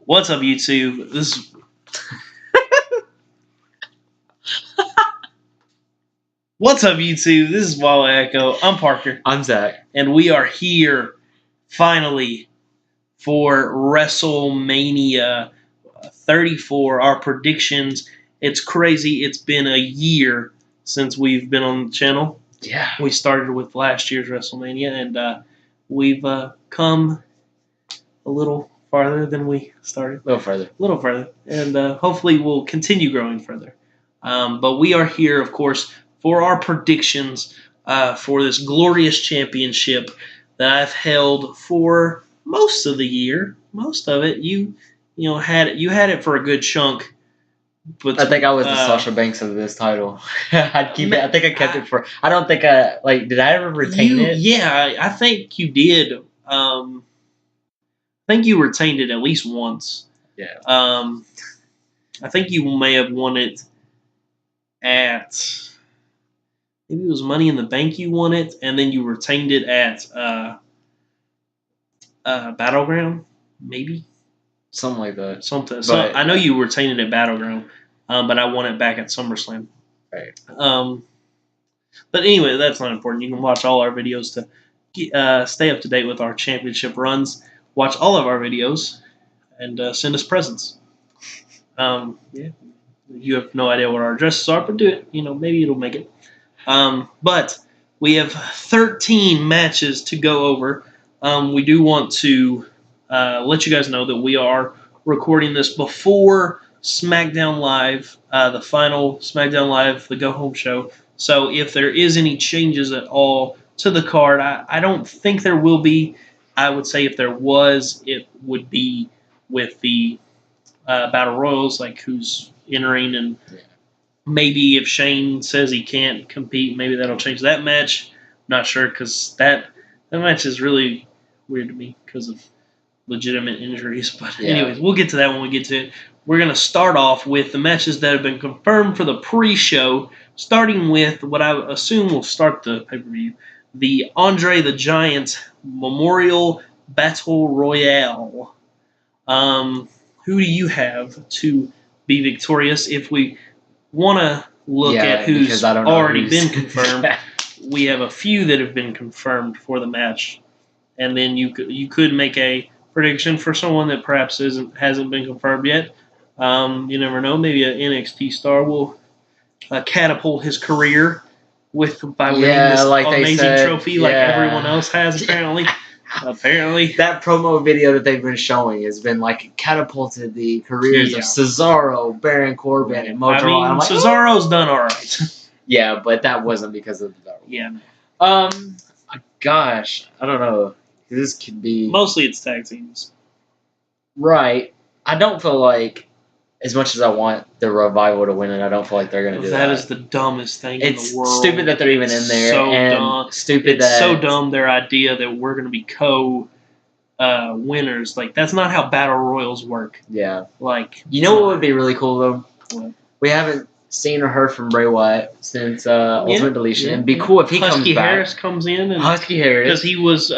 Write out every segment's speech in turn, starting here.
What's up, YouTube? What's up, YouTube? This is Walla Echo. I'm Parker. I'm Zach. And we are here, finally, for WrestleMania 34. Our predictions. It's crazy. It's been a year since we've been on the channel. Yeah. We started with last year's WrestleMania, and we've come a little farther than we started. A little further. And hopefully we'll continue growing further. But we are here, of course, for our predictions for this glorious championship that I've held for most of the year. Most of it, you had it for a good chunk. But I think I was the Sasha Banks of this title. I'd keep it. I think I kept it for. I don't think I Did I ever retain it? Yeah, I think you did. I think you retained it at least once. Yeah. I think you may have won it at maybe it was Money in the Bank. You won it, and then you retained it at Battleground, maybe Something like that. something. So I know you retained it at Battleground, but I won it back at SummerSlam. Right. But anyway, that's not important. You can watch all our videos to stay up to date with our championship runs. Watch all of our videos and send us presents. Yeah, you have no idea what our addresses are, but do it. Maybe it'll make it. But we have 13 matches to go over. We do want to let you guys know that we are recording this before SmackDown Live, the final SmackDown Live, the Go Home show. So if there is any changes at all to the card, I don't think there will be. I would say if there was, it would be with the Battle Royals, like who's entering, and maybe if Shane says he can't compete, maybe that'll change that match. I'm not sure, because that match is really weird to me because of legitimate injuries. But anyways, we'll get to that when we get to it. We're going to start off with the matches that have been confirmed for the pre-show, starting with what I assume will start the pay-per-view, the Andre the Giant Memorial Battle Royale. Who do you have to be victorious? If we want to look at who's already been confirmed, we have a few that have been confirmed for the match, and then you could make a prediction for someone that perhaps hasn't been confirmed yet. You never know. Maybe an NXT star will catapult his career by winning this amazing trophy like everyone else has, apparently. Apparently. That promo video that they've been showing has been catapulted the careers of Cesaro, Baron Corbin, and Mojo. I mean, Cesaro's done all right. Yeah, but that wasn't because of the Yeah. Gosh, I don't know. This could be mostly it's tag teams. Right. I don't feel like, as much as I want the Revival to win it, I don't feel like they're going to do that. That is the dumbest thing in the world. It's stupid that they're even in there. So dumb. It's so dumb, their idea that we're going to be winners. That's not how Battle Royals work. Yeah. You know what would be really cool, though? What? We haven't seen or heard from Bray Wyatt since Ultimate Deletion. It'd be cool if he comes back. Husky Harris comes in. Husky Harris. Because he was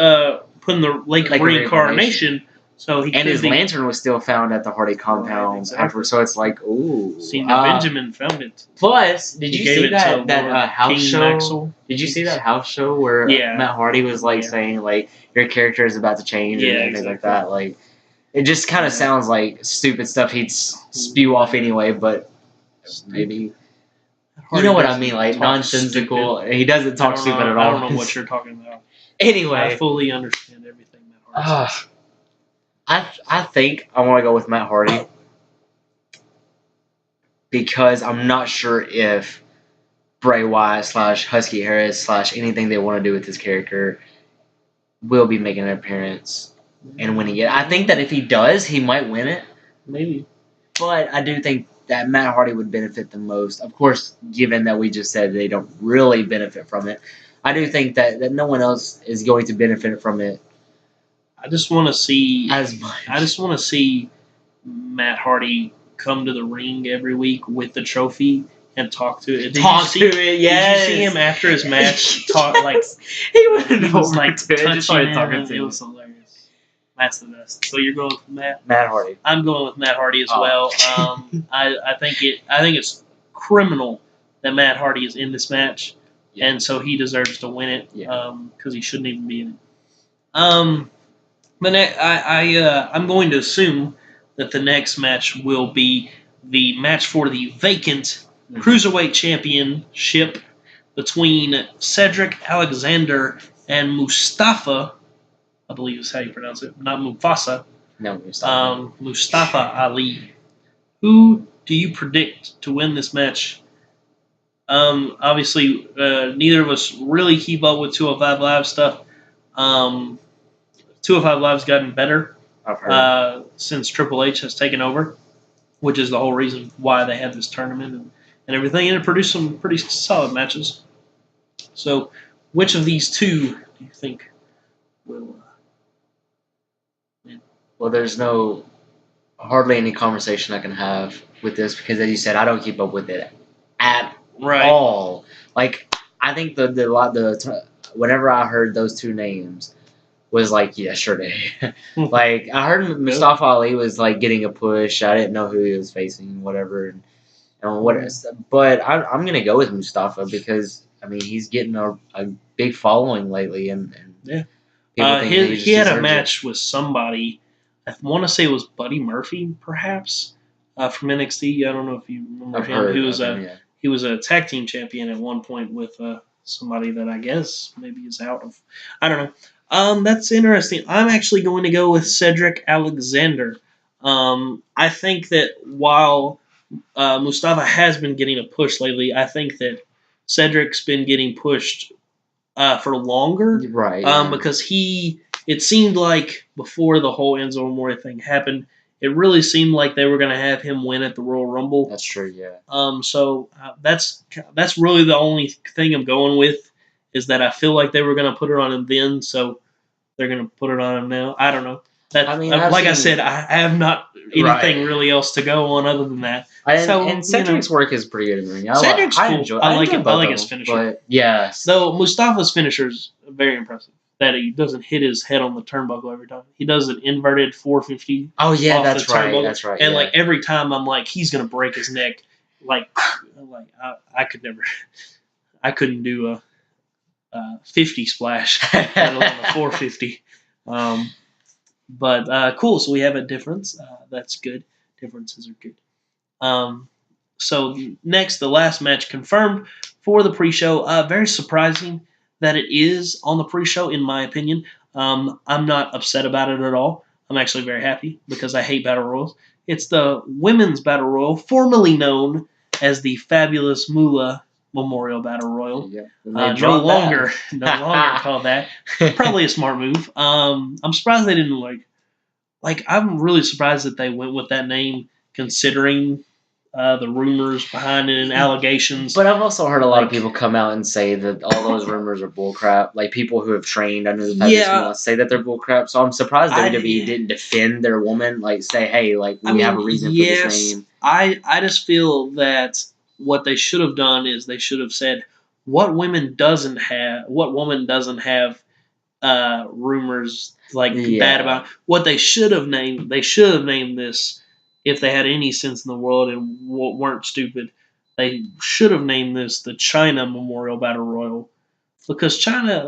putting the Lake of Reincarnation. So his lantern was still found at the Hardy compound afterwards, so it's ooh. Senior Benjamin found it. Plus, did you see that house King show? Maxwell? Did you see that house show where Matt Hardy was saying your character is about to change and things like that? It just kind of sounds like stupid stuff he'd spew off anyway, but maybe you know what I mean, nonsensical. Stupid. He doesn't talk stupid at all. I don't know what you're talking about. Anyway, I fully understand everything Matt Hardy says. I think I want to go with Matt Hardy because I'm not sure if Bray Wyatt / Husky Harris / anything they want to do with his character will be making an appearance and winning it. I think that if he does, he might win it. Maybe. But I do think that Matt Hardy would benefit the most. Of course, given that we just said they don't really benefit from it, I do think that no one else is going to benefit from it. I just want to see as much. I just want to see Matt Hardy come to the ring every week with the trophy and talk to it. Yes. Did you see him after his match? Talk he was touching him. It was hilarious. Matt's the best. So you're going with Matt? Matt Hardy. I'm going with Matt Hardy as well. I think it's criminal that Matt Hardy is in this match, and so he deserves to win it because he shouldn't even be in it. But I'm going to assume that the next match will be the match for the vacant Cruiserweight Championship between Cedric Alexander and Mustafa, I believe is how you pronounce it, not Mufasa. No, Mustafa. Mustafa Ali. Who do you predict to win this match? Obviously, neither of us really keep up with 205 Live stuff. 205 Live's gotten better since Triple H has taken over, which is the whole reason why they had this tournament and everything, and it produced some pretty solid matches. So, which of these two do you think will win? Well, there's hardly any conversation I can have with this because, as you said, I don't keep up with it at all. Like, I think whenever I heard those two names was like, yeah, sure day. Like, I heard Mustafa Ali was like getting a push. I didn't know who he was facing, whatever. But I'm gonna go with Mustafa because I mean he's getting a big following lately, and he had a match with somebody. I want to say it was Buddy Murphy, perhaps, from NXT. I don't know if you remember him. He was a tag team champion at one point with somebody that I guess maybe is out of. I don't know. That's interesting. I'm actually going to go with Cedric Alexander. I think that while Mustafa has been getting a push lately, I think that Cedric's been getting pushed for longer. Right. Because it seemed like before the whole Enzo Amore thing happened, it really seemed like they were going to have him win at the Royal Rumble. That's true, yeah. So that's really the only thing I'm going with is that I feel like they were going to put it on him then, so they're going to put it on him now. I don't know. I said, I have not anything really else to go on other than that. And Cedric's work is pretty good in the ring. Cedric's cool. I like his finisher. But, yeah. So Mustafa's finisher is very impressive. That he doesn't hit his head on the turnbuckle every time. He does an inverted 450. Oh yeah, that's right. That's right. And like every time, I'm like, he's gonna break his neck. I could never. I couldn't do a 50 splash, let alone a 450. But cool. So we have a difference. That's good. Differences are good. So next, the last match confirmed for the pre-show. Very surprising that it is on the pre-show, in my opinion. I'm not upset about it at all. I'm actually very happy because I hate Battle Royals. It's the Women's Battle Royal, formerly known as the Fabulous Moolah Memorial Battle Royal. Yeah, no longer called that. Probably a smart move. I'm surprised they didn't I'm really surprised that they went with that name, considering the rumors behind it and allegations. But I've also heard a lot of people come out and say that all those rumors are bullcrap. Like people who have trained under the Fabulous say that they're bullcrap. So I'm surprised WWE didn't defend their woman, like say, hey, like we have a reason for this name. I just feel that what they should have done is they should have said what woman doesn't have rumors bad about. What they should have named. They should have named this. If they had any sense in the world and weren't stupid, they should have named this the China Memorial Battle Royal, because China,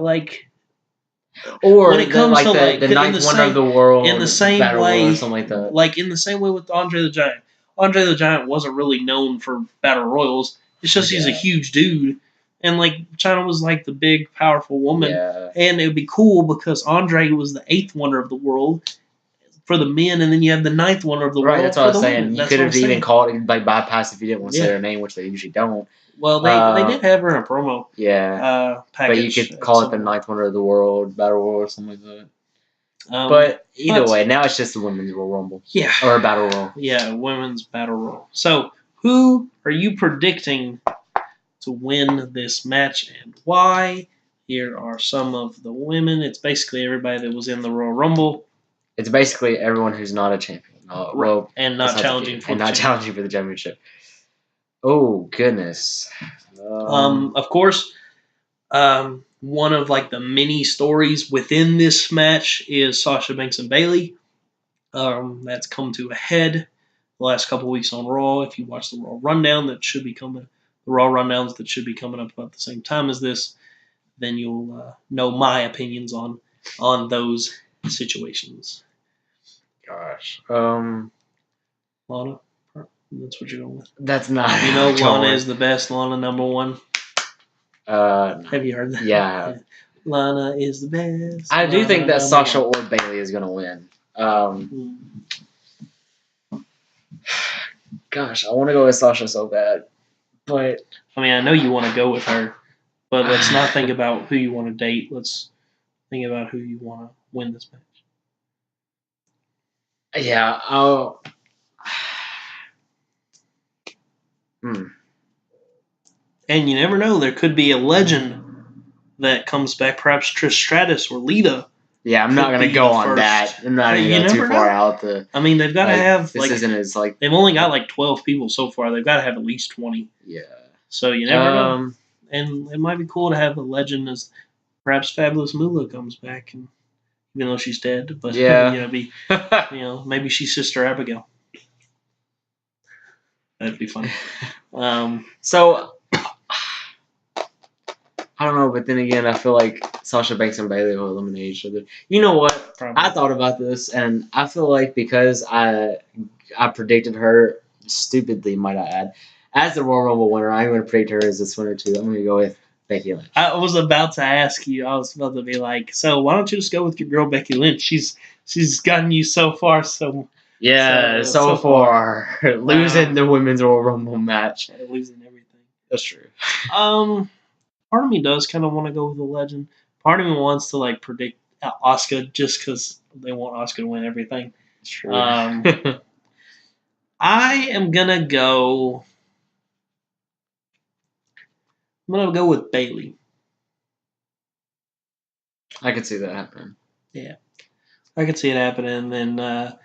or when it comes to the ninth wonder of the world, in the same Battle way, Royal or something like that. In the same way with Andre the Giant. Andre the Giant wasn't really known for Battle Royals. It's just he's a huge dude, and China was the big powerful woman, and it would be cool because Andre was the 8th wonder of the world for the men, and then you have the 9th wonder of the world. Right, that's what I was saying. You could have even called it bypass if you didn't want to say her name, which they usually don't. Well, they did have her in a promo. Yeah, package, but you could call it the 9th wonder of the world, Battle Royal, or something like that. But either way, now it's just the Women's Royal Rumble. Yeah. Or a Battle Royal. Yeah, Women's Battle Royal. So, who are you predicting to win this match and why? Here are some of the women. It's basically everybody that was in the Royal Rumble. It's basically everyone who's not a champion. Well, and not challenging for the championship. Oh, goodness. Of course, one of like the mini stories within this match is Sasha Banks and Bayley. That's come to a head the last couple weeks on Raw. If you watch the Raw rundown, the Raw rundowns that should be coming up about the same time as this, then you'll know my opinions on those situations. Gosh, Lana, that's what you're going with. That's not. You know, Lana is the best. Lana number one. No. Have you heard that? Yeah. Lana is the best. I do think that Sasha or Bayley is going to win. Gosh, I want to go with Sasha so bad, but I mean, I know you want to go with her, but let's not think about who you want to date. Let's think about who you want to win this match. Yeah, And you never know. There could be a legend that comes back. Perhaps Trish Stratus or Lita. Yeah, I'm not going to go on that. I'm not going to go too far out. I mean, they've got to have... This isn't as like... They've only got like 12 people so far. They've got to have at least 20. Yeah. So you never know. And it might be cool to have a legend as perhaps Fabulous Moolah comes back, and even though she's dead. But, maybe she's Sister Abigail. That'd be funny. So... I don't know, but then again, I feel like Sasha Banks and Bayley will eliminate each other. You know what? Probably. I thought about this, and I feel like because I predicted her stupidly, might I add, as the Royal Rumble winner, I'm going to predict her as this winner too. I'm going to go with Becky Lynch. I was about to ask you. I was about to be like, so why don't you just go with your girl Becky Lynch? She's gotten you so far. So far. Losing the Women's Royal Rumble match. Losing everything. That's true. Part of me does kind of want to go with the legend. Part of me wants to like predict Asuka just because they want Asuka to win everything. That's true. I am gonna go. I'm gonna go with Bayley. I could see that happening. Yeah, I could see it happening. And then,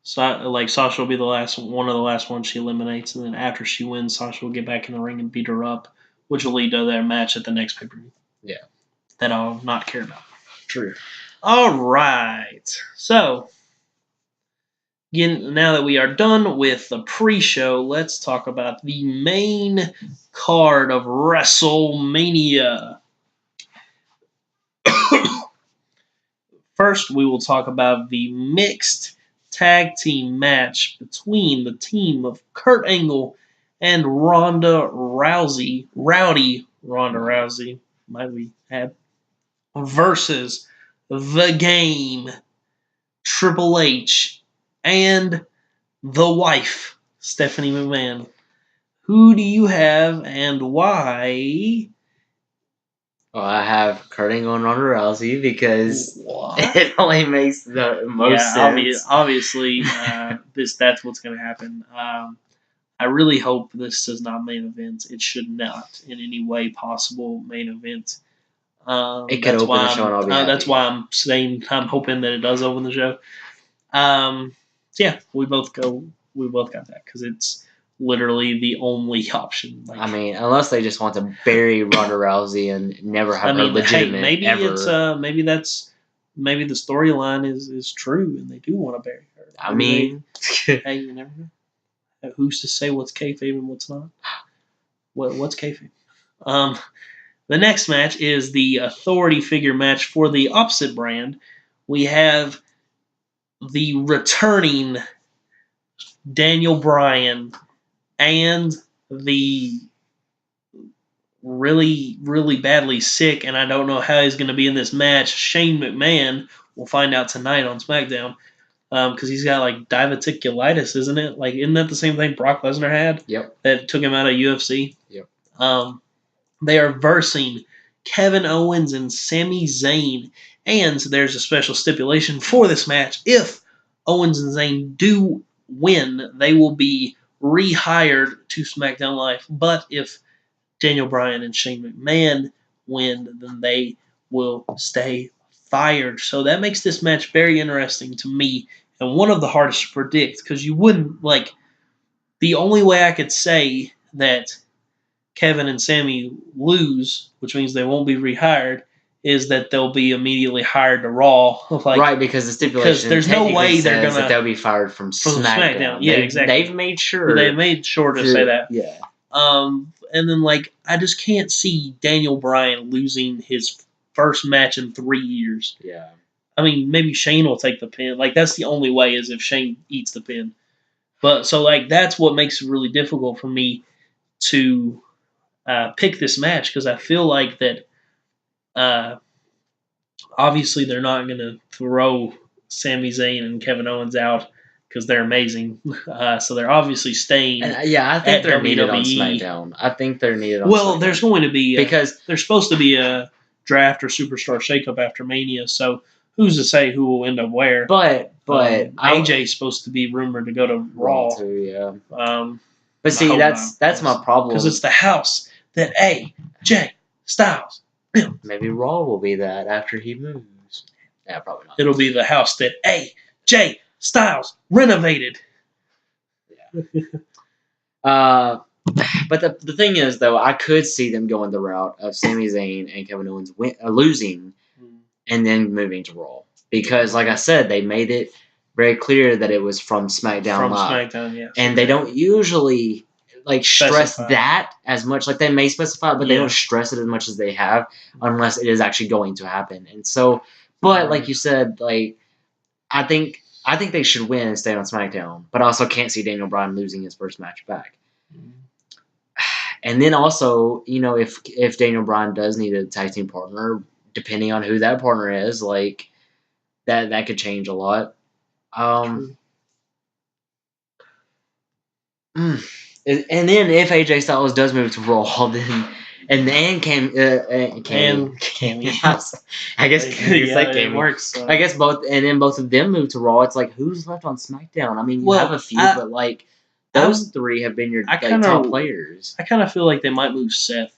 Sasha will be one of the last ones she eliminates, and then after she wins, Sasha will get back in the ring and beat her up, which will lead to their match at the next pay-per-view. Yeah. That I'll not care about. True. All right. So, again, now that we are done with the pre-show, let's talk about the main card of WrestleMania. First, we will talk about the mixed tag team match between the team of Kurt Angle and Ronda Rousey, Rowdy Ronda Rousey, might we add, versus The Game, Triple H, and the wife, Stephanie McMahon. Who do you have and why? Well, I have Kurt Angle and Ronda Rousey because it only makes the most sense. Obviously, that's what's going to happen. I really hope this does not main event. It should not, in any way possible, main event. It could open the show, and I'll be happy. That's why I'm saying I'm hoping that it does open the show. We both got that because it's literally the only option. I mean, unless they just want to bury Ronda Rousey and never have her legitimate. Maybe ever. It's maybe the storyline is true and they do want to bury her. I mean, hey, you never know. Who's to say what's kayfabe and what's not? What's kayfabe? The next match is the authority figure match for the opposite brand. We have the returning Daniel Bryan and the really, really badly sick, and I don't know how he's going to be in this match, Shane McMahon. We'll find out tonight on SmackDown. Because he's got like diverticulitis, isn't it? Like, isn't that the same thing Brock Lesnar had? Yep. That took him out of UFC? Yep. They are versing Kevin Owens and Sami Zayn. And there's a special stipulation for this match. If Owens and Zayn do win, they will be rehired to SmackDown Live. But if Daniel Bryan and Shane McMahon win, then they will stay fired. So that makes this match very interesting to me. And one of the hardest to predict, because you wouldn't, the only way I could say that Kevin and Sammy lose, which means they won't be rehired, is that they'll be immediately hired to Raw. Like, right, because the stipulation there's no way they're gonna that they'll be fired from SmackDown. Yeah, exactly. They've made sure. To say that. Yeah. And then like I just can't see Daniel Bryan losing his first match in 3 years. Yeah. I mean, maybe Shane will take the pin. Like that's the only way is if Shane eats the pin. But so like that's what makes it really difficult for me to pick this match because I feel like that. Obviously, they're not going to throw Sami Zayn and Kevin Owens out because they're amazing. So they're obviously staying. I think they're needed on SmackDown. I think they're needed on SmackDown. There's going to be because there's supposed to be a draft or superstar shakeup after Mania. So who's to say who will end up where? But AJ's supposed to be rumored to go to Raw too. Yeah. But see, that's my problem because it's the house that AJ Styles. Maybe Raw will be that after he moves. Yeah, probably not. It'll be the house that AJ Styles renovated. Yeah. But the thing is, though, I could see them going the route of Sami Zayn and Kevin Owens losing and then moving to Raw. Because, like I said, they made it very clear that it was from SmackDown Live. SmackDown, yeah. And they don't usually stress that as much. Like they may specify, but they don't stress it as much as they have unless it is actually going to happen. And so, but like you said, like I think they should win and stay on SmackDown. But I also can't see Daniel Bryan losing his first match back. And then also, if Daniel Bryan does need a tag team partner, depending on who that partner is, like that could change a lot. And then if AJ Styles does move to Raw, then Cammy, I guess it works. So. I guess both of them move to Raw. It's like who's left on SmackDown? I mean, you have a few, but like those three have been your top players. I kind of feel like they might move Seth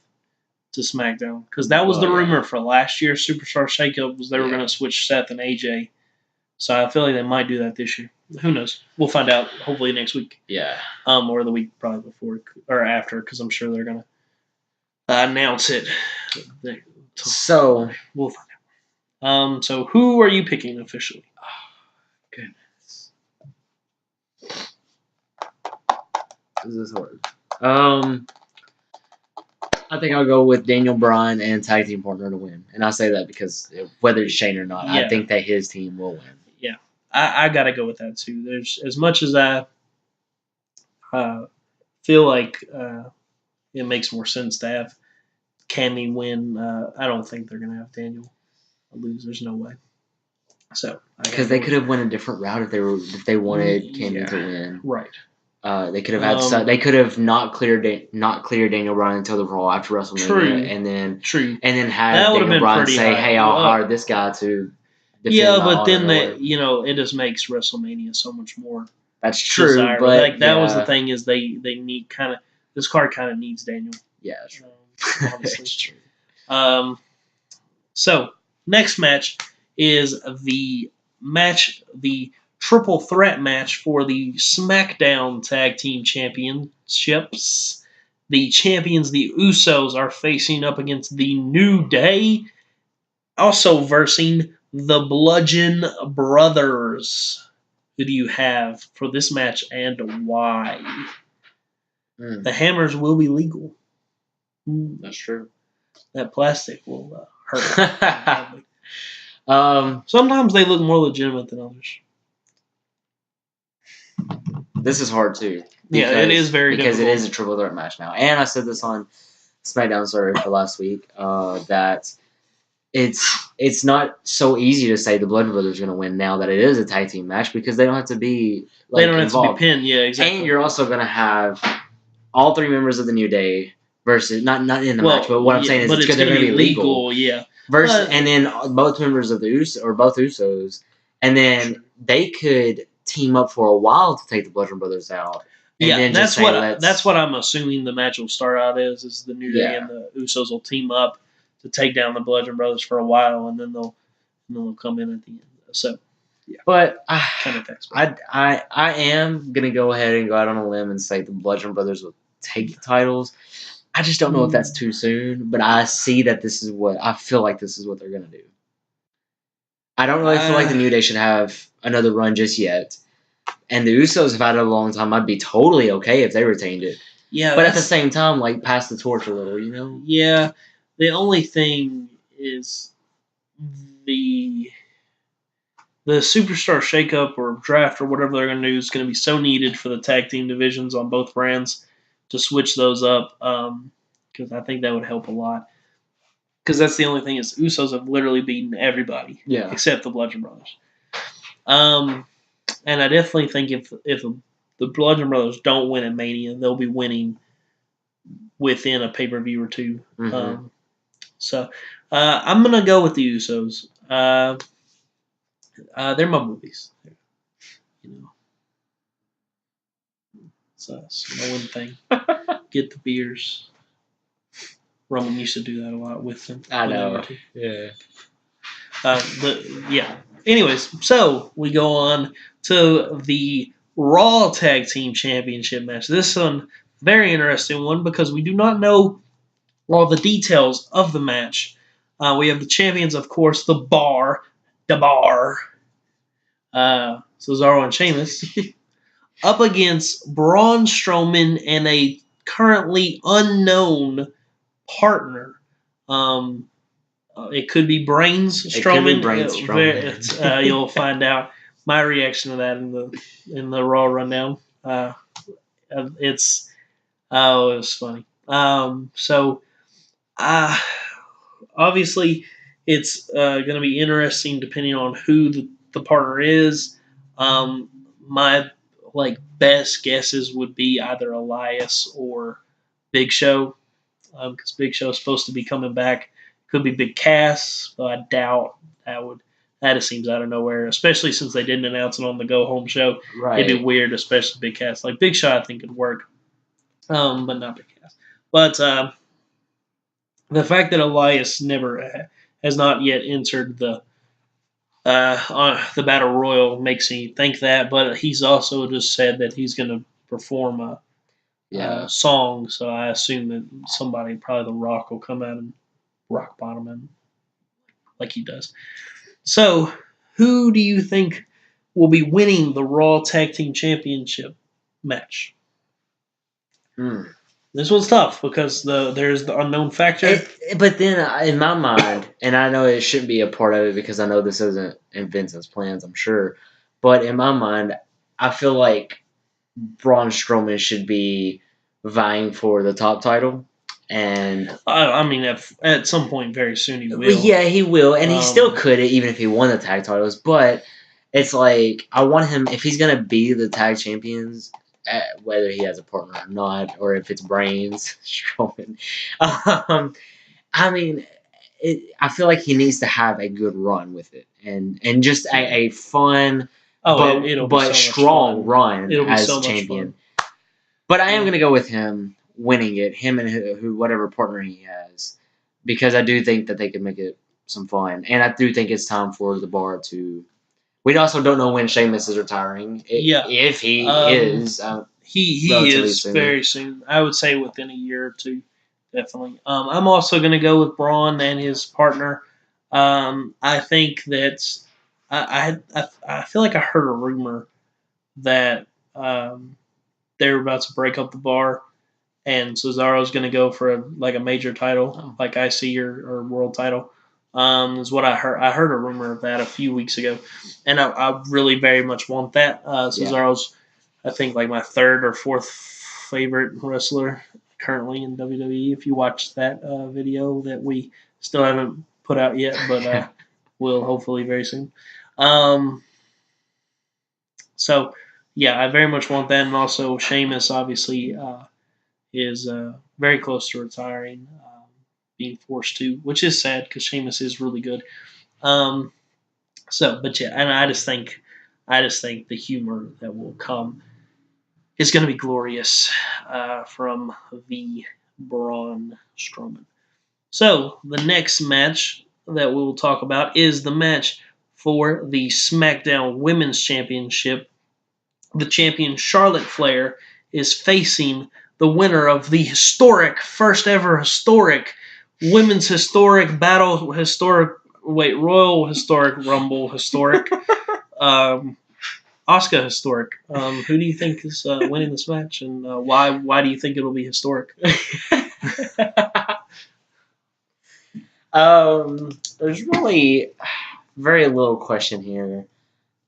to SmackDown because that was the rumor for last year's Superstar Shakeup was they were going to switch Seth and AJ. So I feel like they might do that this year. Who knows? We'll find out hopefully next week. Yeah. Or the week probably before or after because I'm sure they're going to announce it. So we'll find out. So who are you picking officially? Oh, goodness. This is hard. I think I'll go with Daniel Bryan and tag team partner to win. And I say that because whether it's Shane or not, I think that his team will win. Yeah. I got to go with that too. There's as much as I feel like it makes more sense to have Cammy win. I don't think they're going to have Daniel lose. There's no way. So because they could have went a different route if they wanted Cammy to win. Right. They could have had they could have not cleared Daniel Bryan until the Raw after WrestleMania, and then had Daniel Bryan say, "Hey, I'll hire this guy to." But then it just makes WrestleMania so much more. That's true, desirable. But that was the thing is they need this card kind of needs Daniel. Yeah, that's true. Honestly, that's true. So next match is the triple threat match for the SmackDown Tag Team Championships. The champions, the Usos, are facing up against the New Day, also versing the Bludgeon Brothers. Who do you have for this match and why? The hammers will be legal. That's true. That plastic will hurt. Sometimes they look more legitimate than others. This is hard too. It is very because difficult. It is a triple threat match now, and I said this on SmackDown for last week that it's not so easy to say the Blood Brothers are going to win now that it is a tag team match because they don't have to be involved. To be pinned. Yeah, exactly. And you're also going to have all three members of the New Day versus not in the match, but what I'm saying is it's going to be legal. Yeah. And then both members of the both Usos, and then they could team up for a while to take the Bludgeon Brothers out. And that's what I'm assuming the match will start out is the New Day and the Usos will team up to take down the Bludgeon Brothers for a while, and then they'll come in at the end. So, yeah. But I am gonna go ahead and go out on a limb and say the Bludgeon Brothers will take the titles. I just don't know if that's too soon, but I see that I feel like this is what they're going to do. I don't really feel like the New Day should have another run just yet. And the Usos have had it a long time. I'd be totally okay if they retained it. Yeah, but at the same time, like, pass the torch a little, you know? Yeah. The only thing is the superstar shakeup or draft or whatever they're going to do is going to be so needed for the tag team divisions on both brands to switch those up, because I think that would help a lot. Because that's the only thing is Usos have literally beaten everybody, except the Bludgeon Brothers. And I definitely think if the Bludgeon Brothers don't win at Mania, they'll be winning within a pay-per-view or two. Mm-hmm. So I'm gonna go with the Usos. They're my movies, you know. It's a snowing thing. Get the beers. Roman used to do that a lot with them. I know. Yeah. Yeah. Anyways, so we go on to the Raw Tag Team Championship match. This one, very interesting one because we do not know all the details of the match. We have the champions, of course, the Bar, Cesaro and Sheamus, up against Braun Strowman and a currently unknown partner. It could be Brains Strowman. You'll find out my reaction to that in the Raw rundown. It was funny. Obviously, it's going to be interesting depending on who the partner is. My best guesses would be either Elias or Big Show, because Big Show is supposed to be coming back. Could be Big Cass, but I doubt that would. That just seems out of nowhere, especially since they didn't announce it on the Go Home show. Right. It'd be weird, especially Big Cass. Like Big Show, I think could work, but not Big Cass. But the fact that Elias has not yet entered the Battle Royal makes me think that. But he's also just said that he's going to perform a song, so I assume that somebody, probably The Rock, will come out and rock bottom him like he does. So, who do you think will be winning the Raw Tag Team Championship match? This one's tough because there's the unknown factor. But then, in my mind, and I know it shouldn't be a part of it because I know this isn't in Vincent's plans, I'm sure. But in my mind, I feel like Braun Strowman should be vying for the top title. And I mean, at some point very soon he will. Yeah, he will, and he still could even if he won the tag titles. But it's like I want him, if he's gonna be the tag champions, whether he has a partner or not, or if it's Brains Strowman. I mean, I feel like he needs to have a good run with it, and just a fun, but strong run as champion. But I am gonna go with him winning it, him and whatever partner he has, because I do think that they could make it some fun, and I do think it's time for the Bar to. We also don't know when Sheamus is retiring. If he is, he is soon. Very soon. I would say within a year or two, definitely. I'm also going to go with Braun and his partner. I think that I feel like I heard a rumor that they were about to break up the Bar, and Cesaro's going to go for a major title, like IC or world title. Is what I heard. I heard a rumor of that a few weeks ago, and I really very much want that. Cesaro's, I think, like my third or fourth favorite wrestler currently in WWE. If you watch that video that we still haven't put out yet, but will hopefully very soon. So, yeah, I very much want that, and also Sheamus obviously is very close to retiring. Being forced to, which is sad because Sheamus is really good. But yeah, and I just think the humor that will come is going to be glorious from the Braun Strowman. So the next match that we will talk about is the match for the SmackDown Women's Championship. The champion Charlotte Flair is facing the winner of the first ever historic women's historic battle, Royal Historic Rumble historic, Asuka historic. Who do you think is winning this match, and why do you think it'll be historic? There's really very little question here.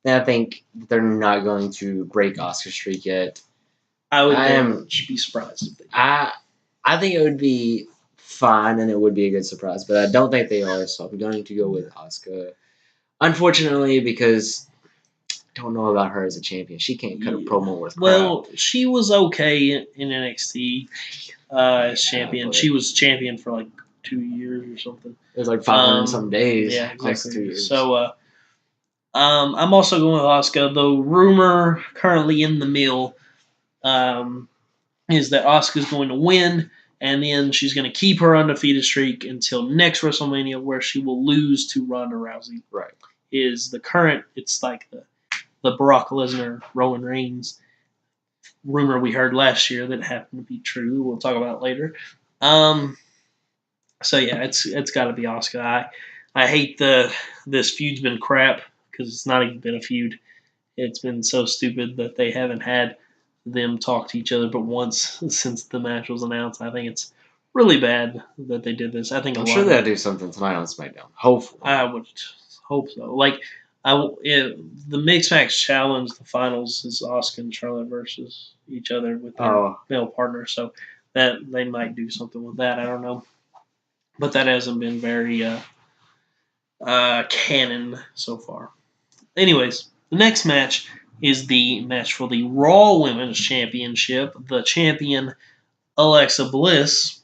And I think they're not going to break Asuka's streak yet. I would be surprised. I think it would be fine and it would be a good surprise, but I don't think they are, so I'm going to go with Asuka. Unfortunately, because I don't know about her as a champion. She can't cut a promo worth crap. Well, she was okay in NXT as champion. She was champion for like 2 years or something. It was like 500 some days. Yeah, exactly. Close to 2 years. So, I'm also going with Asuka. The rumor currently in the mill is that Asuka's going to win, and then she's going to keep her undefeated streak until next WrestleMania, where she will lose to Ronda Rousey. Right. Is the current? It's like the Brock Lesnar, Roman Reigns rumor we heard last year that happened to be true. We'll talk about it later. So yeah, it's got to be Asuka. I hate this feud's been crap because it's not even been a feud. It's been so stupid that they haven't had them talk to each other but once since the match was announced. I think it's really bad that they did this. I'm sure they'll do something tonight on SmackDown. Hopefully, I would hope so. Like the Mixed Match Challenge, the finals is Asuka and Charlotte versus each other with their male partner. So that they might do something with that. I don't know, but that hasn't been very canon so far. Anyways, the next match is the match for the Raw Women's Championship. The champion, Alexa Bliss,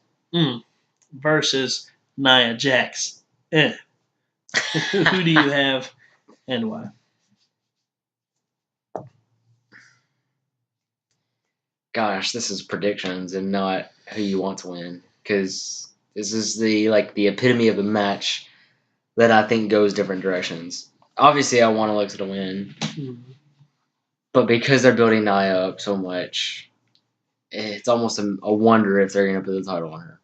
versus Nia Jax. Who do you have and why? Gosh, this is predictions and not who you want to win. Because this is the epitome of a match that I think goes different directions. Obviously, I want Alexa to win. But because they're building Nia up so much, it's almost a wonder if they're going to put the title on her.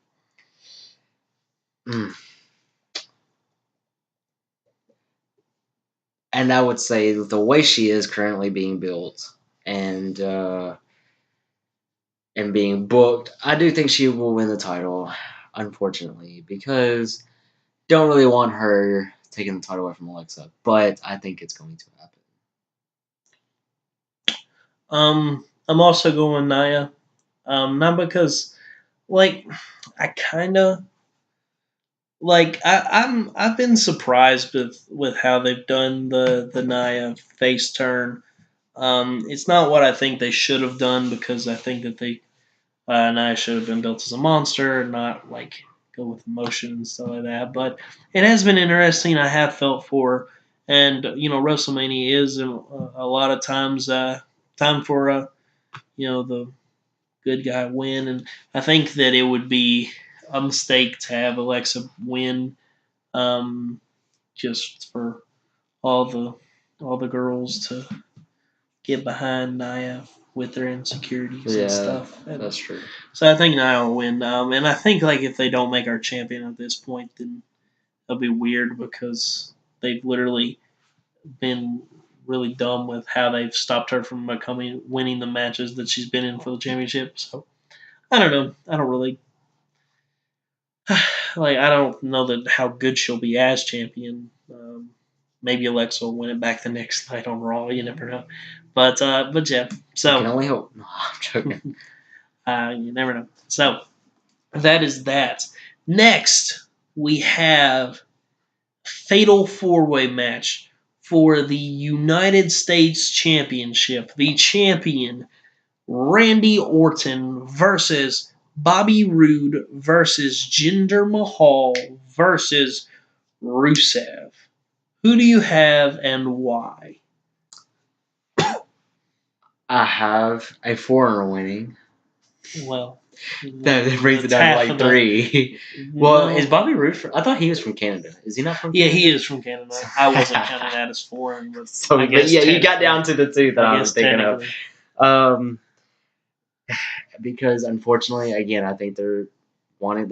And I would say the way she is currently being built and being booked, I do think she will win the title, unfortunately, because don't really want her taking the title away from Alexa, but I think it's going to happen. I'm also going Nia. Not because, I kind of I've been surprised with how they've done the Nia face turn. It's not what I think they should have done because I think that Nia should have been built as a monster, not go with emotion and stuff like that. But it has been interesting. I have felt for her. And WrestleMania is a lot of times time for the good guy win, and I think that it would be a mistake to have Alexa win, just for all the girls to get behind Nia with their insecurities and stuff. And that's true. So I think Nia will win, and I think if they don't make her champion at this point, then it'll be weird because they've literally been really dumb with how they've stopped her from winning the matches that she's been in for the championship. So I don't know. I don't really I don't know that how good she'll be as champion. Maybe Alexa will win it back the next night on Raw. You never know. But yeah. So I can only hope. No, I'm joking. You never know. So that is that. Next we have Fatal 4-Way match for the United States Championship. The champion, Randy Orton versus Bobby Roode versus Jinder Mahal versus Rusev. Who do you have and why? I have a foreigner winning. Well, that brings it down to 3. Well, is Bobby Roode I thought he was from Canada. Is he not from Canada? Yeah, he is from Canada. I wasn't counting that as foreign. But you got down to the 2 that I was thinking of. because unfortunately, again, I think they're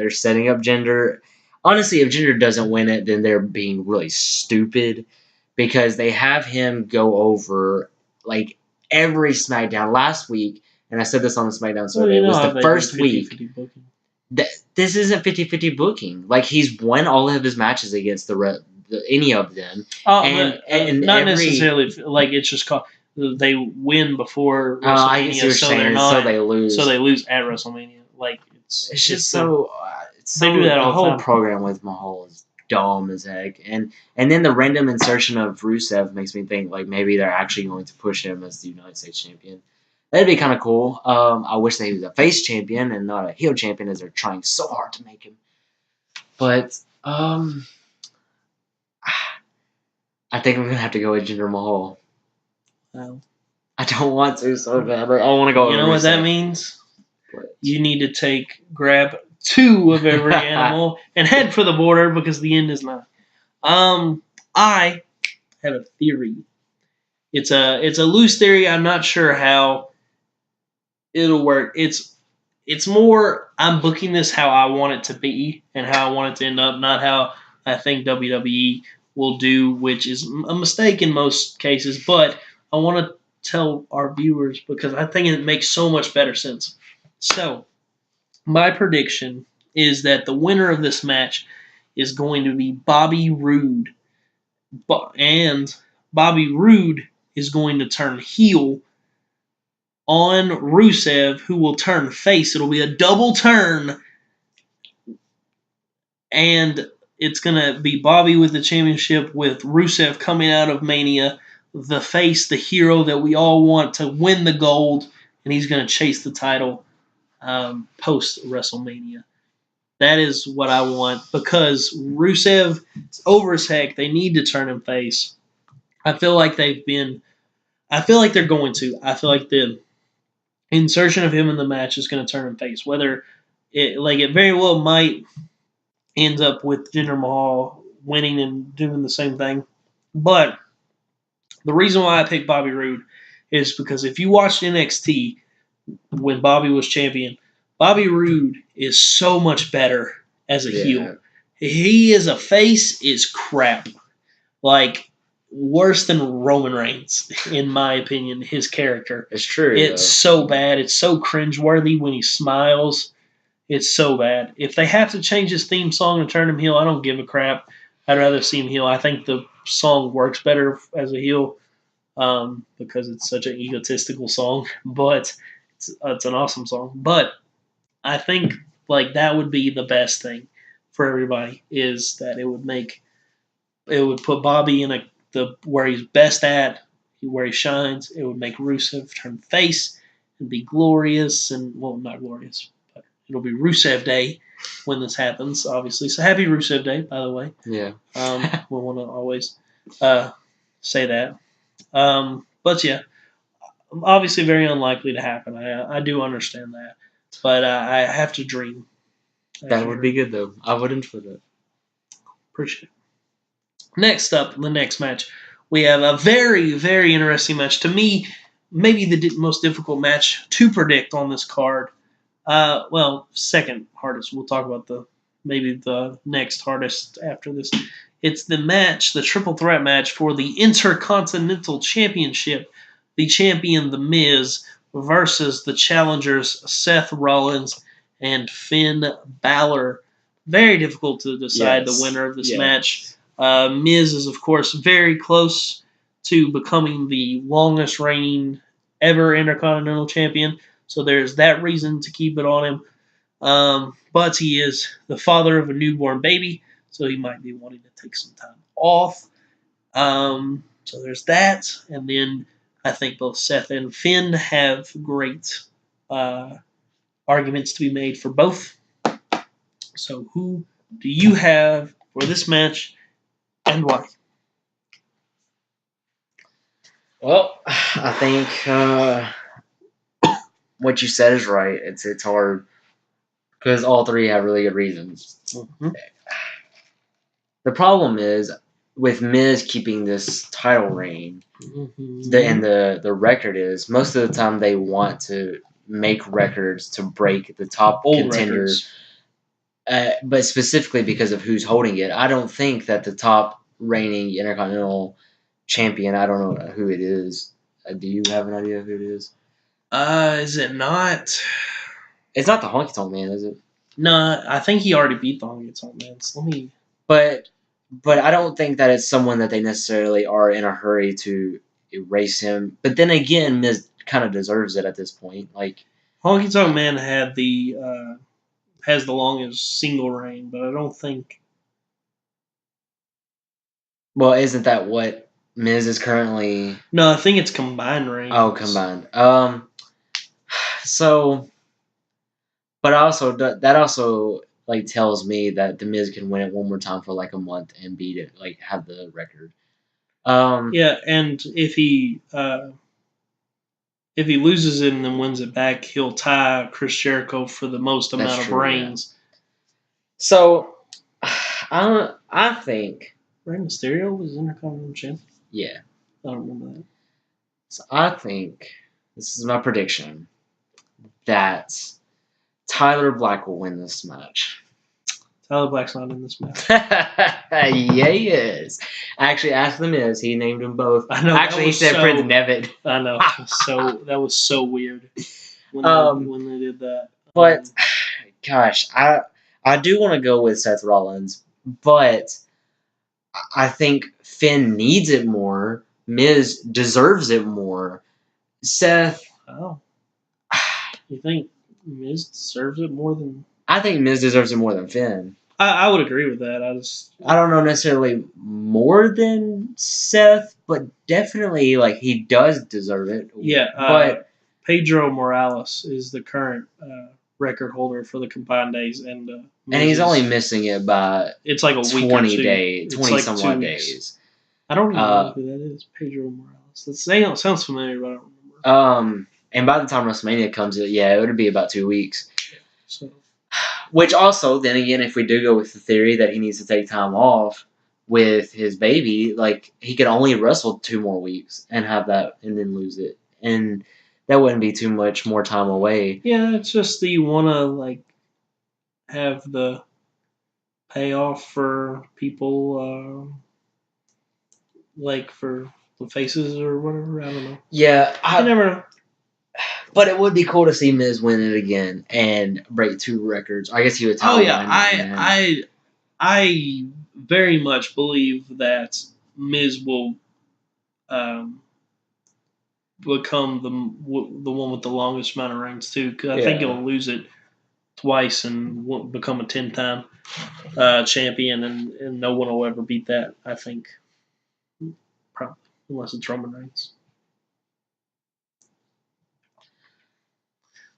setting up Jinder. Honestly, if Jinder doesn't win it, then they're being really stupid because they have him go over like every SmackDown last week, and I said this on the SmackDown survey. It was the first week. This isn't 50-50 booking. Like, he's won all of his matches against any of them. And not necessarily like it's just called. They win before WrestleMania, so they lose. So they lose at WrestleMania. Like it's just so. They do that all the whole time. Program with Mahal is dumb as heck, and then the random insertion of Rusev makes me think like maybe they're actually going to push him as the United States champion. That'd be kind of cool. I wish they was a face champion and not a heel champion, as they're trying so hard to make him. But I think I'm gonna have to go with Jinder Mahal. Well, I don't want to so bad. I want to go. You know what that means? What? You need to grab 2 of every animal and head for the border because the end is nigh. I have a theory. It's a loose theory. I'm not sure how it'll work. It's more I'm booking this how I want it to be and how I want it to end up, not how I think WWE will do, which is a mistake in most cases. But I want to tell our viewers because I think it makes so much better sense. So, my prediction is that the winner of this match is going to be Bobby Roode. And Bobby Roode is going to turn heel on Rusev, who will turn face. It'll be a double turn. And it's going to be Bobby with the championship with Rusev coming out of Mania, the face, the hero that we all want to win the gold, and he's going to chase the title post WrestleMania. That is what I want because Rusev is over as heck. They need to turn him face. I feel like they're going to. I feel like the insertion of him in the match is going to turn him face. Whether it very well might end up with Jinder Mahal winning and doing the same thing. But the reason why I picked Bobby Roode is because if you watched NXT when Bobby was champion, Bobby Roode is so much better as a heel. He is a face is crap. Like, worse than Roman Reigns, in my opinion, his character. It's true. It's so bad. It's so cringeworthy when he smiles. It's so bad. If they have to change his theme song and turn him heel, I don't give a crap. I'd rather see him heel. I think the song works better as a heel because it's such an egotistical song. But it's an awesome song. But I think that would be the best thing for everybody is that it would put Bobby in where he's best at, where he shines. It would make Rusev turn face and be glorious not glorious, but it'll be Rusev Day when this happens, obviously. So happy Rusev Day, by the way. Yeah. We want to always say that. But yeah, obviously very unlikely to happen. I do understand that. But I have to dream. That would be good, though. I wouldn't for that. Appreciate it. Next up, the next match, we have a very, very interesting match. To me, maybe the most difficult match to predict on this card. Second hardest. We'll talk about maybe the next hardest after this. It's the triple threat match for the Intercontinental Championship. The champion, The Miz, versus the challengers, Seth Rollins and Finn Balor. Very difficult to decide the winner of this match. Miz is, of course, very close to becoming the longest reigning ever Intercontinental Champion. So there's that reason to keep it on him. But he is the father of a newborn baby, so he might be wanting to take some time off. So there's that. And then I think both Seth and Finn have great arguments to be made for both. So who do you have for this match and why? Well, I think what you said is right. It's hard because all three have really good reasons. Mm-hmm. The problem is with Miz keeping this title reign, and the record is most of the time they want to make records to break the top contenders. But specifically because of who's holding it. I don't think that the top reigning Intercontinental Champion, I don't know who it is. Do you have an idea who it is? Is it not? It's not the Honky Tonk Man, is it? No, I think he already beat the Honky Tonk Man. So let me. But I don't think that it's someone that they necessarily are in a hurry to erase him. But then again, Miz kind of deserves it at this point. Like Honky Tonk Man had has the longest single reign, but I don't think. Well, isn't that what Miz is currently? No, I think it's combined reign. Oh, combined. So, but also that also like tells me that the Miz can win it one more time for like a month and beat it, like have the record. Yeah, and if he loses it and then wins it back, he'll tie Chris Jericho for the most amount of reigns. Yeah. So, I think Rey Mysterio was Intercontinental Champion. Yeah, I don't remember that. So I think this is my prediction that Tyler Black will win this match. Tyler Black's not in this match. Yeah, he is. Actually, ask The Miz. He named them both. I know. Actually, he said Prince Devitt. I know. That was so weird when they did that. But gosh, I do want to go with Seth Rollins, but I think Finn needs it more. Miz deserves it more. Seth. Oh. You think Miz deserves it more than? I think Miz deserves it more than Finn. I would agree with that. I don't know necessarily more than Seth, but definitely like he does deserve it. Yeah, but Pedro Morales is the current record holder for the combined days, and he's only missing it by it's like a 20 days, 20 some odd days. I don't know who that is. Pedro Morales. That sounds familiar, but I don't remember. And by the time WrestleMania comes, it would be about 2 weeks. So. Which also, then again, if we do go with the theory that he needs to take time off with his baby, like he could only wrestle 2 more weeks and have that, and then lose it, and that wouldn't be too much more time away. Yeah, it's just that you want to like have the payoff for people, like for the faces or whatever. I don't know. Yeah, I never know. But it would be cool to see Miz win it again and break 2 records. I guess he would. Oh yeah, I very much believe that Miz will become the one with the longest amount of reigns too. Because I think he'll lose it twice and won't become a 10-time champion, and no one will ever beat that. I think probably unless it's Roman Reigns.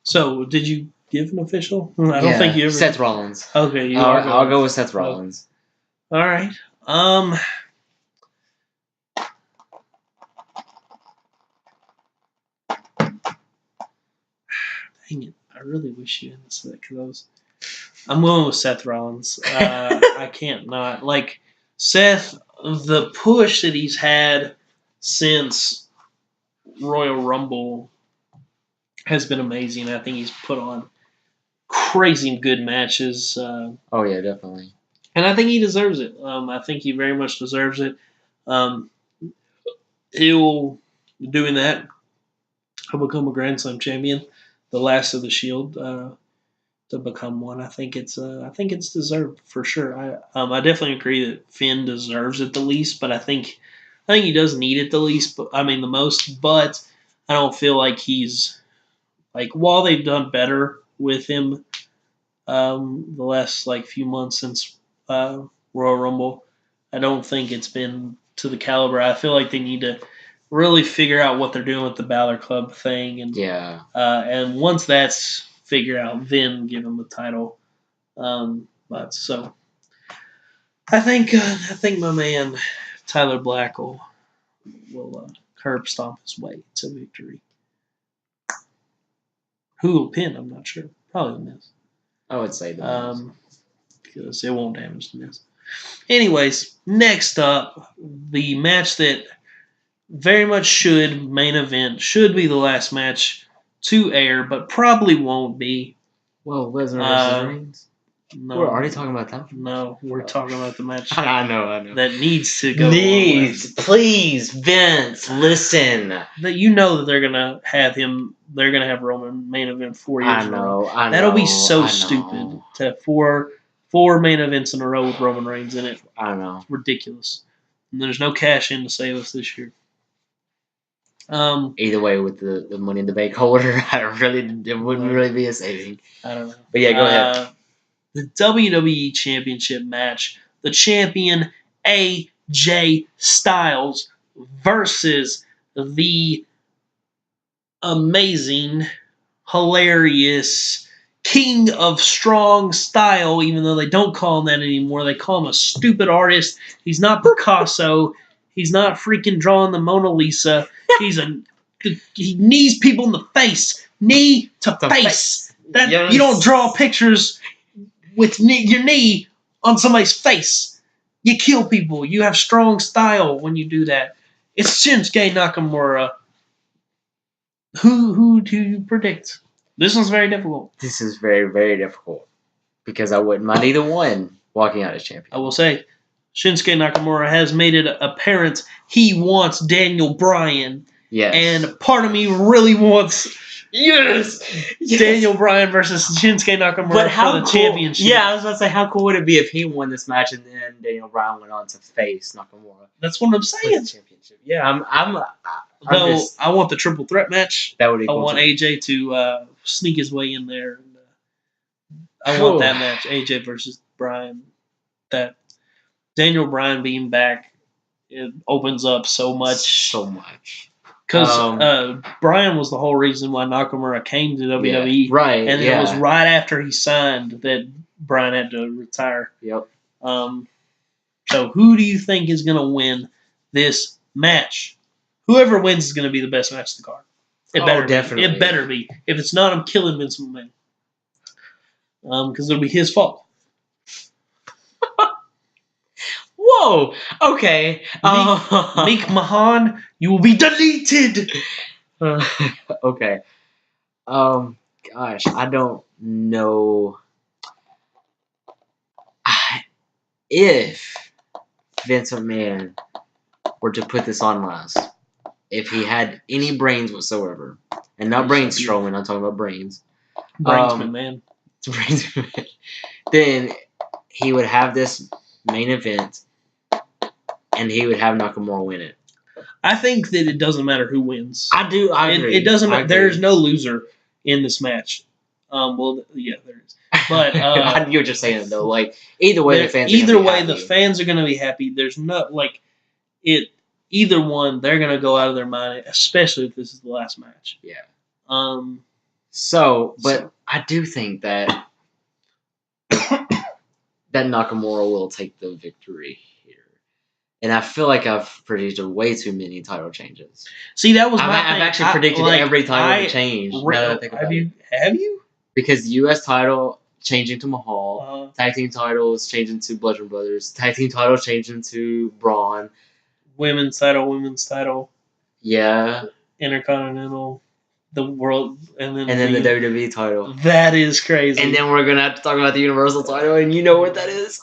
So, did you give an official? I don't think you ever. Seth Rollins. Okay, I'll go with Seth Rollins. All right. Dang it! I really wish you hadn't said that because I'm going with Seth Rollins. I can't not like Seth. The push that he's had since Royal Rumble has been amazing. I think he's put on crazy good matches. Oh yeah, definitely. And I think he deserves it. I think he very much deserves it. He'll doing that. He'll become a Grand Slam champion, the last of the Shield to become one. I think it's deserved for sure. I definitely agree that Finn deserves it the least, but I think he does need it the least. But I mean the most. But I don't feel like he's. Like, while they've done better with him the last, few months since Royal Rumble, I don't think it's been to the caliber. I feel like they need to really figure out what they're doing with the Balor Club thing. And and once that's figured out, then give him the title. But so, I think my man Tyler Black will curb stomp his way to victory. Who will pin? I'm not sure. Probably the Miz. I would say the Miz. Because it won't damage the Miz. Anyways, next up, the match that very much should be the last match to air, but probably won't be. Well, Lesnar versus Reigns. No, we're already talking about that. No, we're talking about the match. I know. That needs to go. Please, Vince, listen. That you know that they're gonna have him. They're gonna have Roman main event 4 years. I know. That'll be so stupid to have four main events in a row with Roman Reigns in it. I know. It's ridiculous. And there's no cash in to save us this year. Either way, with the Money in the Bank holder, it wouldn't really be a saving. I don't know. But yeah, go ahead. The WWE Championship match. The champion AJ Styles versus the amazing, hilarious King of Strong Style, even though they don't call him that anymore. They call him a stupid artist. He's not Picasso. He's not freaking drawing the Mona Lisa. He knees people in the face. Knee to face. Yes. You don't draw pictures with your knee on somebody's face. You kill people. You have strong style when you do that. It's Shinsuke Nakamura. Who do you predict? This one's very difficult. This is very, very difficult. Because I wouldn't mind either one walking out as champion. I will say, Shinsuke Nakamura has made it apparent he wants Daniel Bryan. Yes. And part of me really wants Daniel Bryan versus Shinsuke Nakamura for the championship. Yeah, I was about to say, how cool would it be if he won this match and then Daniel Bryan went on to face Nakamura? That's what I'm saying. Championship. Yeah, I want the triple threat match. That would be cool. I want AJ to sneak his way in there. And, I want that match, AJ versus Bryan. That Daniel Bryan being back, it opens up so much. Because Bryan was the whole reason why Nakamura came to WWE. Yeah, right. And it was right after he signed that Bryan had to retire. Yep. So who do you think is going to win this match? Whoever wins is going to be the best match of the card. It better definitely. It better be. If it's not, I'm killing Vince McMahon. Because it'll be his fault. Whoa! Okay. Meek Mahan, you will be deleted! Okay. Gosh, I don't know. If Vince McMahon were to put this on last, if he had any brains whatsoever, and not brains Strowman, I'm talking about brains. Brains McMahon. Brains McMahon. Then he would have this main event, and he would have Nakamura win it. I think that it doesn't matter who wins. I agree. It doesn't matter. There's no loser in this match. Well, yeah, there is. But you're just saying though, like either way, the fans. The fans are going to be happy. There's no it. Either one, they're going to go out of their mind, especially if this is the last match. Yeah. But I do think that that Nakamura will take the victory here, and I feel like I've predicted way too many title changes. See, that was I've actually predicted every title change. Have you? Because the U.S. title changing to Mahal, tag team titles changing to Bludgeon Brothers, tag team title changing to Braun, women's title, yeah, Intercontinental, the world, and then the WWE title. That is crazy. And then we're gonna have to talk about the Universal title, and you know what that is.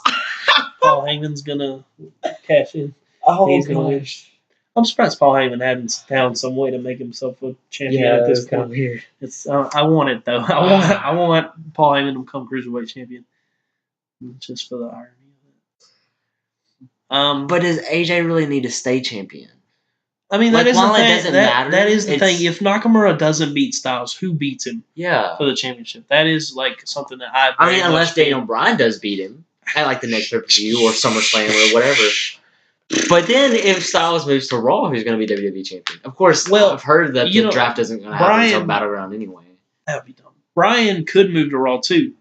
Paul Heyman's gonna cash in. Oh, he's gonna win. I'm surprised Paul Heyman hadn't found some way to make himself a champion at this point. Weird. It's I want it though. I want Paul Heyman to become cruiserweight champion, just for the irony of it. But does AJ really need to stay champion? I mean, that is the thing. That is the thing. If Nakamura doesn't beat Styles, who beats him? Yeah. For the championship, that is like something that I mean, unless Daniel Bryan does beat him at like the next pay-per-view or SummerSlam or whatever. But then, if Styles moves to Raw, who's going to be WWE champion? Of course, I've heard that the draft isn't going to happen until Battleground anyway. That would be dumb. Bryan could move to Raw too,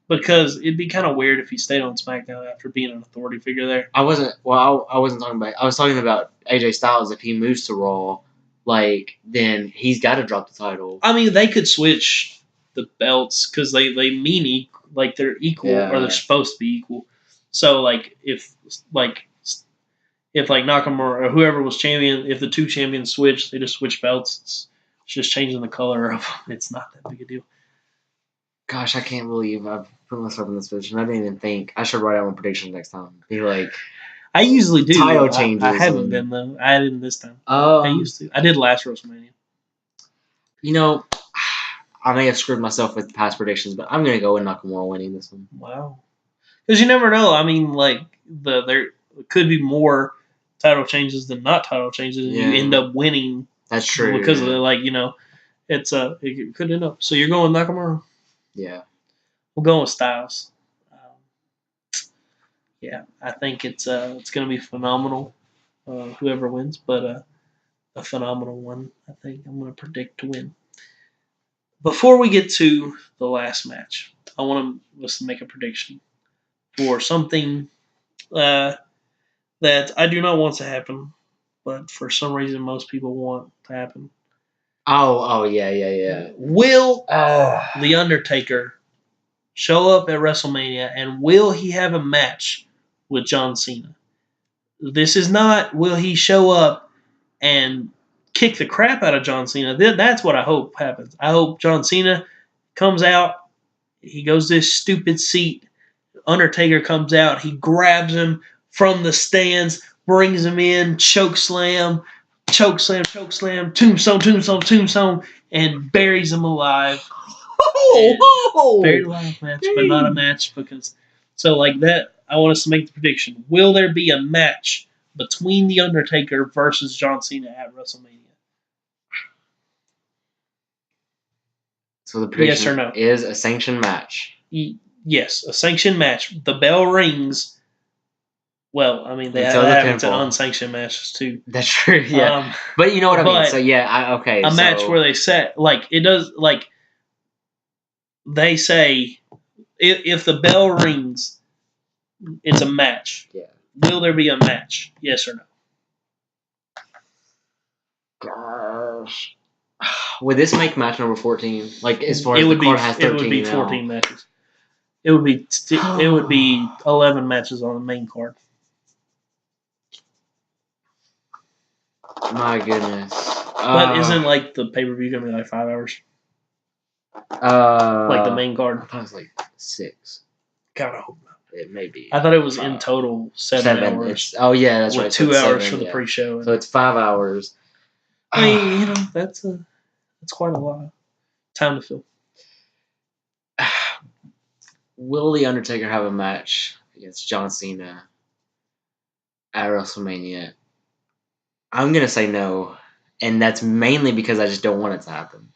because it'd be kind of weird if he stayed on SmackDown after being an authority figure there. I wasn't talking about. I was talking about AJ Styles. If he moves to Raw, then he's got to drop the title. I mean, they could switch the belts because they mean they're equal or they're supposed to be equal. So if Nakamura or whoever was champion, if the two champions switch, they just switch belts. It's just changing the color of them. It's not that big a deal. Gosh, I can't believe I've put myself in this position. I didn't even think. I should write out my prediction next time. Be like, I usually do. Title changes. I haven't been though. I didn't this time. I used to. I did last WrestleMania. You know, I may have screwed myself with past predictions, but I'm gonna go with Nakamura winning this one. Wow. Because you never know. I mean, like there could be more title changes than not title changes, and you end up winning. That's true. Because of the it's it could end up. So you're going with Nakamura. Yeah. We'll go with Styles. Yeah, I think it's going to be phenomenal. Whoever wins, but a phenomenal one. I think I'm going to predict to win. Before we get to the last match, I want us to make a prediction for something that I do not want to happen, but for some reason most people want to happen. Oh, yeah. Will The Undertaker show up at WrestleMania, and will he have a match with John Cena? This is not will he show up and kick the crap out of John Cena. That's what I hope happens. I hope John Cena comes out, he goes to his stupid seat, Undertaker comes out, he grabs him from the stands, brings him in, choke slam, tombstone, and buries him alive. Very live match, but not a match because like that. I want us to make the prediction: will there be a match between the Undertaker versus John Cena at WrestleMania? So the prediction yes or no? Is a sanctioned match. Yes, a sanctioned match. The bell rings. Well, I mean, they have unsanctioned matches too. That's true. Yeah, but you know what I mean. So yeah, a match where they set it does they say if the bell rings, it's a match. Yeah. Will there be a match? Yes or no? Gosh. Would this make match number 14? Like as far as the card has 13 it would be 14 matches. It would be 11 matches on the main card. My goodness. But isn't the pay-per-view going to be 5 hours? The main card? I thought it was 6. God, I hope not. It may be. I thought it was in total 7 hours. That's right. 2 hours for the pre-show. So it's 5 hours. I mean, that's quite a lot of time to fill. Will The Undertaker have a match against John Cena at WrestleMania? I'm going to say no, and that's mainly because I just don't want it to happen.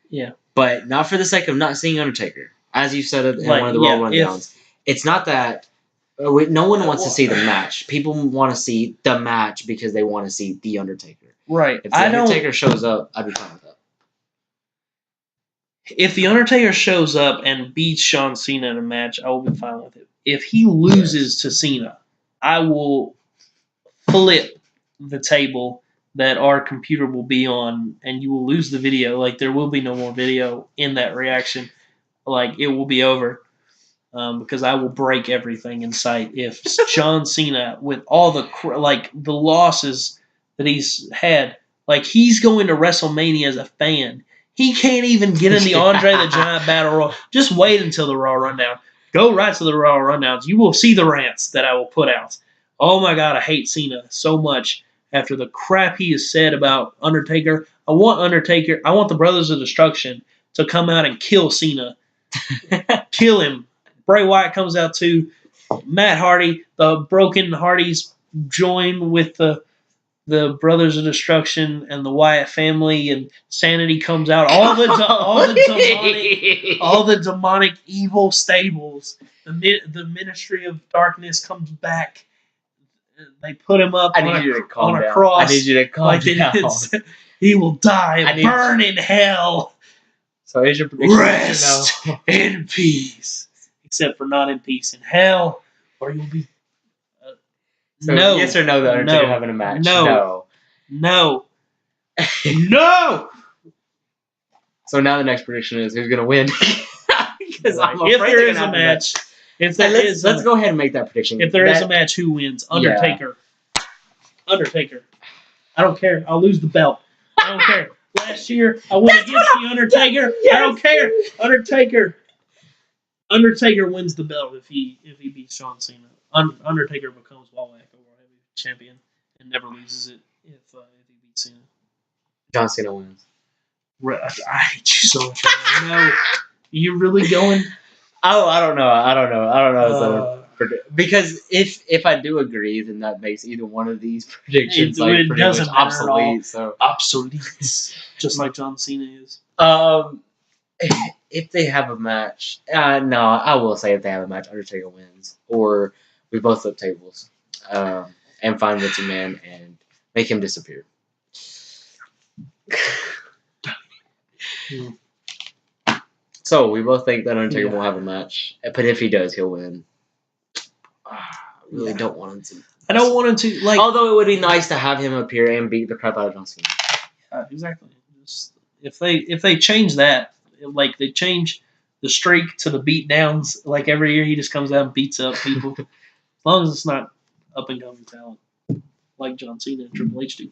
Yeah. But not for the sake of not seeing Undertaker. As you said in one of the Raw rundowns. It's not that no one wants to see the match. People want to see the match because they want to see The Undertaker. Right. If The Undertaker shows up, I'd be fine with that. If The Undertaker shows up and beats John Cena in a match, I will be fine with it. If he loses to Cena, I will flip the table that our computer will be on, and you will lose the video. There will be no more video in that reaction. It will be over. Because I will break everything in sight if John Cena, with all the the losses that he's had, he's going to WrestleMania as a fan. He can't even get in the Andre the Giant Battle Royal. Just wait until the Raw Rundown. Go right to the Raw Rundowns. You will see the rants that I will put out. Oh my God, I hate Cena so much after the crap he has said about Undertaker. I want the Brothers of Destruction to come out and kill Cena. Kill him. Bray Wyatt comes out too. Matt Hardy, the Broken Hardys join with the Brothers of Destruction and the Wyatt family, and Sanity comes out. All the demonic evil stables. The Ministry of Darkness comes back. They put him up on a cross. I need you to calm down. He will die and burn in hell. So here's your prediction. Rest in peace. Except for not in peace in hell, or you'll be. No. Yes or no, The Undertaker having a match? No. No. So now the next prediction is who's going to win? Because if there is a match. Let's go ahead and make that prediction. If there is a match, who wins? Undertaker. Yeah. Undertaker. I don't care. I'll lose the belt. I don't care. last year. I went against the Undertaker. Yes. I don't care. Undertaker wins the belt if he beats John Cena. Undertaker becomes World Heavyweight Champion and never loses it if he beats Cena. John Cena wins. I hate you so much. No, you really going? Oh, I don't know. Because if I do agree, then that makes either one of these predictions pretty much obsolete. So obsolete, just like John Cena is. If they have a match, no, I will say if they have a match, Undertaker wins, or we both flip tables, and find Vince McMahon and make him disappear. So we both think that Undertaker won't have a match, but if he does, he'll win. I really don't want him to. I don't want him to Although it would be nice to have him appear and beat the crap out of John Cena. Yeah, exactly. If they change that, they change the streak to the beat downs, every year he just comes out and beats up people. As long as it's not up and coming talent like John Cena and Triple H do.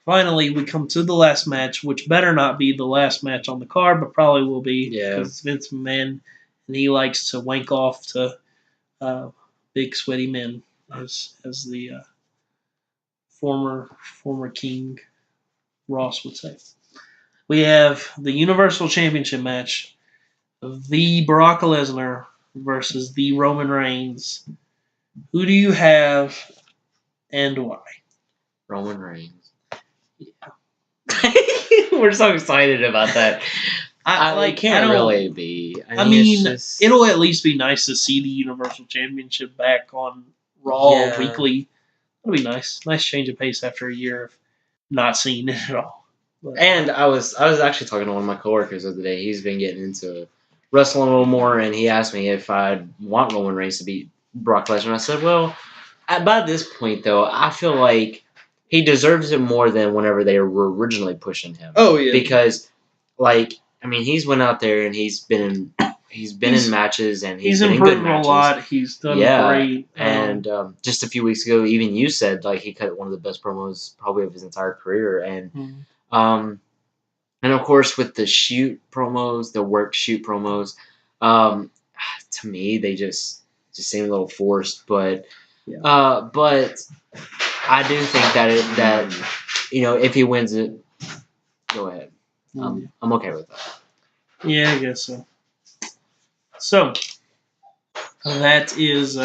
Finally, we come to the last match, which better not be the last match on the card, but probably will be because it's Vince McMahon, and he likes to wank off to big sweaty men, as the former king Ross would say. We have the Universal Championship match of the Brock Lesnar versus the Roman Reigns. Who do you have and why? Roman Reigns. Yeah. We're so excited about that. It can't really be. I mean it'll at least be nice to see the Universal Championship back on Raw weekly. It'll be nice. Nice change of pace after a year of not seeing it at all. But. And I was actually talking to one of my coworkers the other day. He's been getting into wrestling a little more, and he asked me if I'd want Roman Reigns to beat Brock Lesnar. I said, well, by this point, though, I feel like he deserves it more than whenever they were originally pushing him. Oh, yeah. Because, he's went out there and he's been in matches and he's been in good matches. A lot. He's done great. And just a few weeks ago, even you said he cut one of the best promos probably of his entire career. And and of course with the shoot promos, the work shoot promos, to me they just seem a little forced. But but I do think that if he wins it, go ahead. I'm okay with that. Yeah, I guess so. So, that is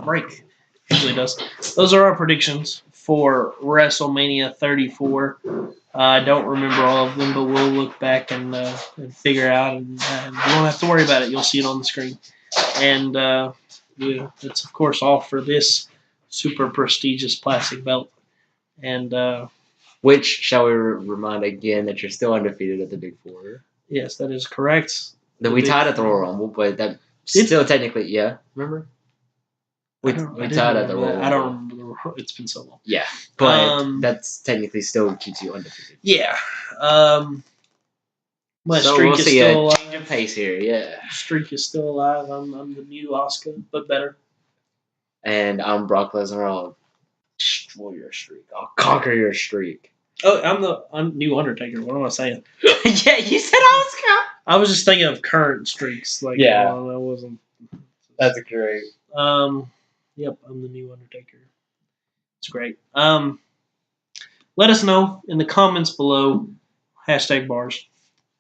break. Usually does. Those are our predictions for WrestleMania 34. I don't remember all of them, but we'll look back and figure out, and you don't have to worry about it. You'll see it on the screen. And it's, of course, all for this super prestigious plastic belt. And which, shall we remind again, that you're still undefeated at the Big Four? Yes, that is correct. That we tied at the Royal Rumble, but that still technically, remember? We tied at the Royal Rumble. I don't remember. It's been so long. Yeah, but that's technically still keeps you undefeated. Yeah. My streak is still alive. Change of pace here, yeah. Streak is still alive. I'm the new Oscar, but better. And I'm Brock Lesnar. I'll destroy your streak. I'll conquer your streak. Oh, I'm new Undertaker. What am I saying? Yeah, you said Oscar. I was just thinking of current streaks. That wasn't. That's great. Yep, I'm the new Undertaker. It's great. Let us know in the comments below, #bars,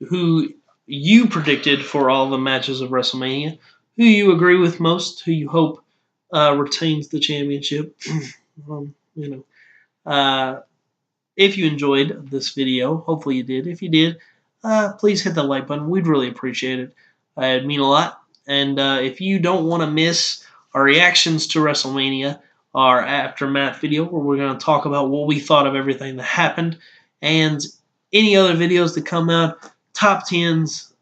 who you predicted for all the matches of WrestleMania, who you agree with most, who you hope retains the championship. If you enjoyed this video, hopefully you did. If you did, please hit the like button. We'd really appreciate it. It'd mean a lot. And if you don't want to miss our reactions to WrestleMania, our aftermath video, where we're going to talk about what we thought of everything that happened, and any other videos that come out, top 10s,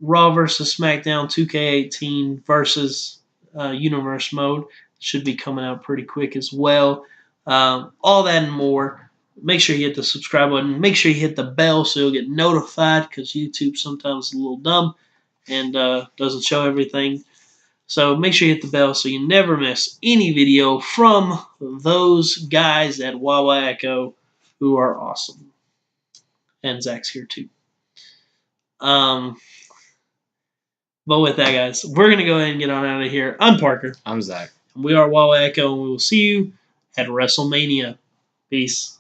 Raw versus SmackDown 2K18 versus Universe Mode should be coming out pretty quick as well. All that and more. Make sure you hit the subscribe button. Make sure you hit the bell so you'll get notified, because YouTube sometimes is a little dumb and doesn't show everything. So make sure you hit the bell so you never miss any video from those guys at Wawa Echo who are awesome. And Zach's here too. But with that, guys, we're going to go ahead and get on out of here. I'm Parker. I'm Zach. We are Wawa Echo, and we will see you at WrestleMania. Peace.